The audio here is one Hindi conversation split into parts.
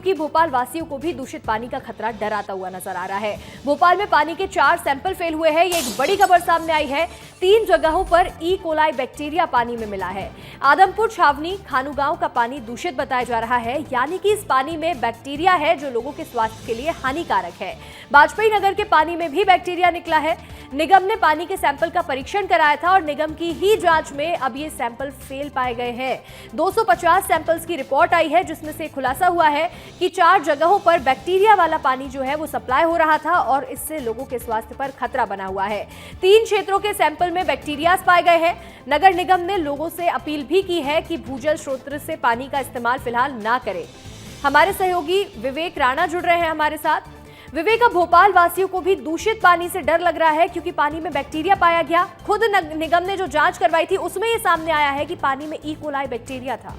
क्योंकि भोपाल वासियों को भी दूषित पानी का खतरा डराता हुआ नजर आ रहा है। भोपाल में पानी के 4 सैंपल फेल हुए हैं। ये एक बड़ी खबर सामने आई है। 3 जगहों पर ई कोलाई बैक्टीरिया पानी में मिला है। आदमपुर, छावनी, खानू गांव का पानी दूषित बताया जा रहा है, यानी कि इस पानी में बैक्टीरिया है जो लोगों के स्वास्थ्य के लिए हानिकारक है। वाजपेयी नगर के पानी में भी बैक्टीरिया निकला है। निगम ने पानी के सैंपल का परीक्षण कराया था और निगम की ही जांच में अब ये सैंपल फेल पाए गए हैं। 250 सैंपल्स की रिपोर्ट आई है, जिसमें से खुलासा हुआ है कि 4 जगहों पर बैक्टीरिया वाला पानी जो है वो सप्लाई हो रहा था और इससे लोगों के स्वास्थ्य पर खतरा बना हुआ है। 3 क्षेत्रों के सैंपल में बैक्टीरिया पाए गए हैं। नगर निगम ने लोगों से अपील भी की है कि भूजल स्रोत से पानी का इस्तेमाल फिलहाल ना करें। हमारे सहयोगी विवेक राणा जुड़ रहे हैं हमारे साथ। विवेक, अब भोपाल वासियों को भी दूषित पानी से डर लग रहा है क्योंकि पानी में बैक्टीरिया पाया गया। खुद निगम ने जो जांच करवाई थी उसमें यह सामने आया है कि पानी में ई कोलाई बैक्टीरिया था।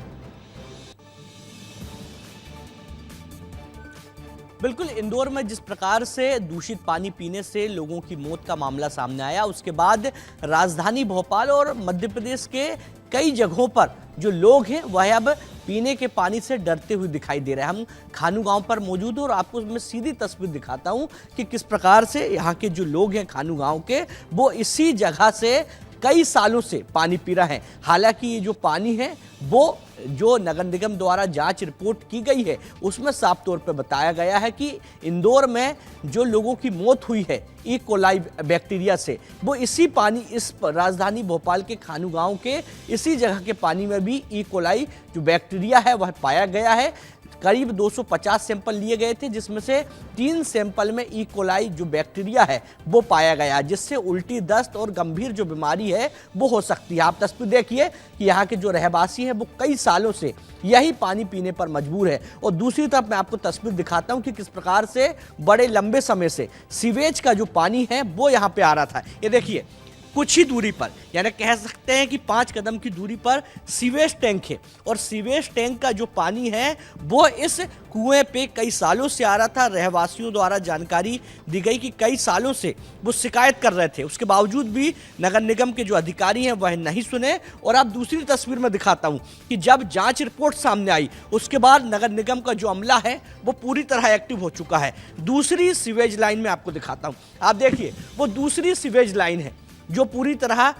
बिल्कुल, इंदौर में जिस प्रकार से दूषित पानी पीने से लोगों की मौत का मामला सामने आया, उसके बाद राजधानी भोपाल और मध्य प्रदेश के कई जगहों पर जो लोग हैं वह अब पीने के पानी से डरते हुए दिखाई दे रहे हैं। हम खानू गांव पर मौजूद हैं और आपको मैं सीधी तस्वीर दिखाता हूं कि किस प्रकार से यहाँ के जो लोग हैं खानू गांव के, वो इसी जगह से कई सालों से पानी पी रहे हैं। हालांकि ये जो पानी है वो जो नगर निगम द्वारा जांच रिपोर्ट की गई है उसमें साफ तौर पर बताया गया है कि इंदौर में जो लोगों की मौत हुई है ई कोलाई बैक्टीरिया से, वो इसी पानी, इस राजधानी भोपाल के खानू गांव के इसी जगह के पानी में भी ई कोलाई जो बैक्टीरिया है वह पाया गया है। करीब 250 सैंपल लिए गए थे, जिसमें से 3 सैंपल में ई कोलाई जो बैक्टीरिया है वो पाया गया, जिससे उल्टी, दस्त और गंभीर जो बीमारी है वो हो सकती है। आप तस्वीर देखिए कि यहाँ के जो रहवासी हैं वो कई सालों से यही पानी पीने पर मजबूर है। और दूसरी तरफ मैं आपको तस्वीर दिखाता हूँ कि किस प्रकार से बड़े लंबे समय से सीवेज का जो पानी है वो यहाँ पे आ रहा था। ये देखिए, कुछ ही दूरी पर, यानी कह सकते हैं कि 5 कदम की दूरी पर सीवेज टैंक है और सीवेज टैंक का जो पानी है वो इस कुएं पे कई सालों से आ रहा था। रहवासियों द्वारा जानकारी दी गई कि कई सालों से वो शिकायत कर रहे थे, उसके बावजूद भी नगर निगम के जो अधिकारी हैं वह नहीं सुने। और आप दूसरी तस्वीर में दिखाता हूं कि जब जांच रिपोर्ट सामने आई उसके बाद नगर निगम का जो अमला है वो पूरी तरह एक्टिव हो चुका है। दूसरी सीवेज लाइन में आपको दिखाता हूँ, आप देखिए, वो दूसरी सीवेज लाइन है जो पूरी तरह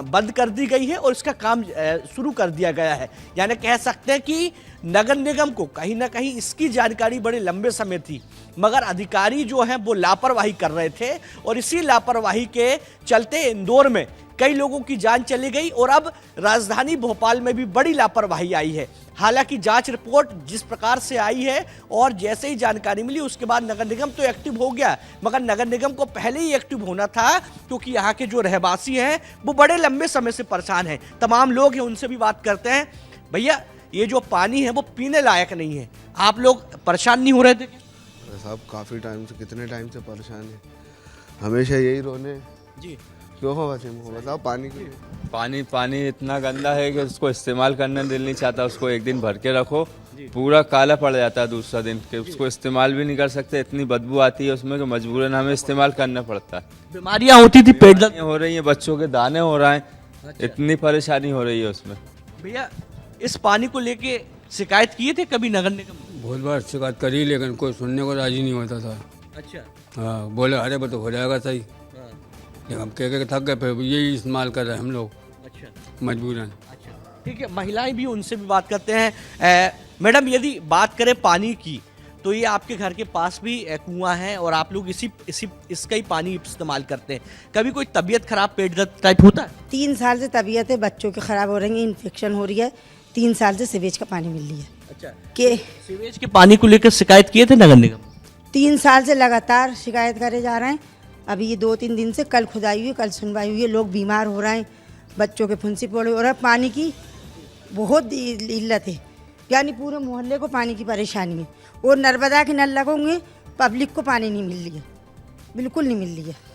बंद कर दी गई है और इसका काम शुरू कर दिया गया है। यानी कह सकते हैं कि नगर निगम को कहीं ना कहीं इसकी जानकारी बड़े लंबे समय थी, मगर अधिकारी जो हैं वो लापरवाही कर रहे थे और इसी लापरवाही के चलते इंदौर में कई लोगों की जान चली गई और अब राजधानी भोपाल में भी बड़ी लापरवाही आई है। हालांकि जांच रिपोर्ट जिस प्रकार से आई है और जैसे ही जानकारी मिली उसके बाद नगर निगम तो एक्टिव हो गया, मगर नगर निगम को पहले ही एक्टिव होना था क्योंकि यहाँ के जो रहवासी हैं वो बड़े लंबे समय से परेशान हैं। तमाम लोग हैं, उनसे भी बात करते हैं। भैया, ये जो पानी है वो पीने लायक नहीं है, आप लोग परेशान नहीं हो रहे थे? साहब काफ़ी टाइम से, कितने टाइम से परेशान है, हमेशा यही रोने जी। क्यों हो बताओ, पानी के पानी इतना गंदा है कि उसको इस्तेमाल करने दिल नहीं चाहता। उसको एक दिन भर के रखो, पूरा काला पड़ जाता है दूसरा दिन के, उसको इस्तेमाल भी नहीं कर सकते। इतनी बदबू आती है उसमें कि मजबूरन हमें इस्तेमाल करना पड़ता है। बीमारियां होती थी, पेट दर्द हो रही है, बच्चों के दाने हो रहे हैं। इतनी परेशानी हो रही है उसमें। भैया, इस पानी को लेके शिकायत किए थे कभी नगर निगम? बहुत बार शिकायत करी, लेकिन कोई सुनने को राजी नहीं होता था। अच्छा। हाँ, बोले अरे वो तो हो जाएगा सही, लेकिन हम कह के थक गए, फिर यही इस्तेमाल कर रहे हैं हम लोग। अच्छा। मजबूरन। अच्छा, ठीक है, महिलाएं भी, उनसे भी बात करते हैं। मैडम, यदि बात करें पानी की तो ये आपके घर के पास भी कुआं है और आप लोग इसका ही पानी इस्तेमाल करते हैं। कभी कोई तबीयत खराब, पेट दर्द टाइप होता है? 3 साल से तबीयत है बच्चों की खराब हो रही है, इन्फेक्शन हो रही है। 3 साल से सीवेज का पानी मिल रही है। अच्छा, के सीवेज के पानी को लेकर शिकायत किए थे नगर निगम? 3 साल से लगातार शिकायत करे जा रहे हैं। अभी ये 2-3 दिन से, कल खुदाई हुई, कल सुनवाई हुई है। लोग बीमार हो रहे हैं, बच्चों के फुंसी फोड़े हो रहा है। पानी की बहुत इल्लत है, यानी पूरे मोहल्ले को पानी की परेशानी है। और नर्मदा के नल लगोगे, पब्लिक को पानी नहीं मिल रही है, बिल्कुल नहीं मिल रही है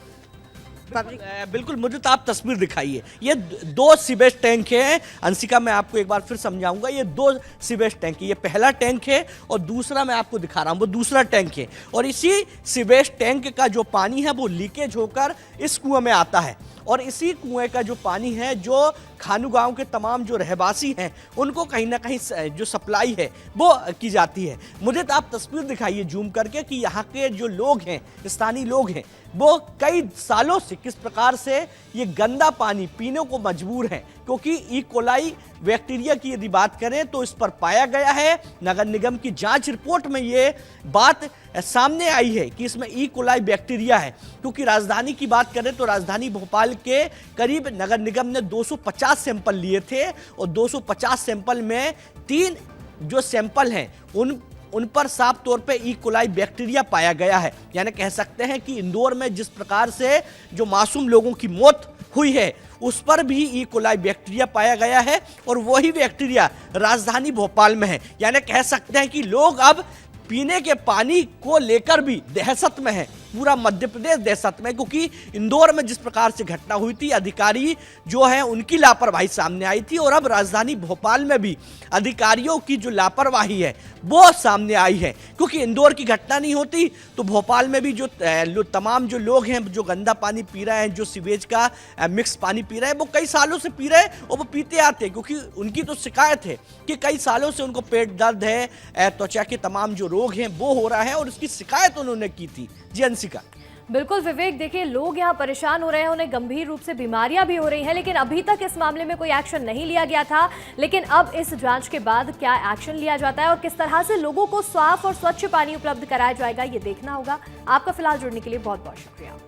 पब्लिक। बिल्कुल, मुझे तो आप तस्वीर दिखाइए। ये 2 सीवेज टैंक है। अंशिका, मैं आपको एक बार फिर समझाऊंगा, ये 2 सीवेज टैंक है। ये पहला टैंक है और दूसरा मैं आपको दिखा रहा हूँ, वो दूसरा टैंक है। और इसी सीवेज टैंक का जो पानी है वो लीकेज होकर इस कुएं में आता है और इसी कुएं का जो पानी है जो खानू गांव के तमाम जो रहवासी हैं उनको कहीं ना कहीं जो सप्लाई है वो की जाती है। मुझे तो आप तस्वीर दिखाइए जूम करके कि यहाँ के जो लोग हैं, स्थानीय लोग हैं, वो कई सालों से किस प्रकार से ये गंदा पानी पीने को मजबूर हैं, क्योंकि ई कोलाई बैक्टीरिया की यदि बात करें तो इस पर पाया गया है। नगर निगम की जांच रिपोर्ट में ये बात सामने आई है कि इसमें ई कोलाई बैक्टीरिया है। क्योंकि राजधानी की बात करें तो राजधानी भोपाल के करीब नगर निगम ने 250 सैंपल लिए थे और 250 सैंपल में 3 जो सैंपल हैं उन पर साफ तौर पे ई कोलाई बैक्टीरिया पाया गया है। यानी कह सकते हैं कि इंदौर में जिस प्रकार से जो मासूम लोगों की मौत हुई है उस पर भी ई कोलाई बैक्टीरिया पाया गया है और वही बैक्टीरिया राजधानी भोपाल में है। यानी कह सकते हैं कि लोग अब पीने के पानी को लेकर भी दहशत में है, पूरा मध्य प्रदेश दहशत में, क्योंकि इंदौर में जिस प्रकार से घटना हुई थी, अधिकारी जो है उनकी लापरवाही सामने आई थी और अब राजधानी भोपाल में भी अधिकारियों की जो लापरवाही है वो सामने आई है। क्योंकि इंदौर की घटना नहीं होती तो भोपाल में भी जो तमाम जो लोग हैं जो गंदा पानी पी रहे हैं, जो सीवेज का मिक्स पानी पी रहे हैं, वो कई सालों से पी रहे हैं और वो पीते आते हैं। क्योंकि उनकी तो शिकायत है कि कई सालों से उनको पेट दर्द है, त्वचा के तमाम जो रोग हैं वो हो रहा है और उसकी शिकायत उन्होंने की थी। जी अंशिका। बिल्कुल विवेक, देखिए लोग यहाँ परेशान हो रहे हैं, उन्हें गंभीर रूप से बीमारियां भी हो रही हैं, लेकिन अभी तक इस मामले में कोई एक्शन नहीं लिया गया था। लेकिन अब इस जांच के बाद क्या एक्शन लिया जाता है और किस तरह से लोगों को साफ और स्वच्छ पानी उपलब्ध कराया जाएगा, ये देखना होगा। आपका फिलहाल जुड़ने के लिए बहुत बहुत शुक्रिया।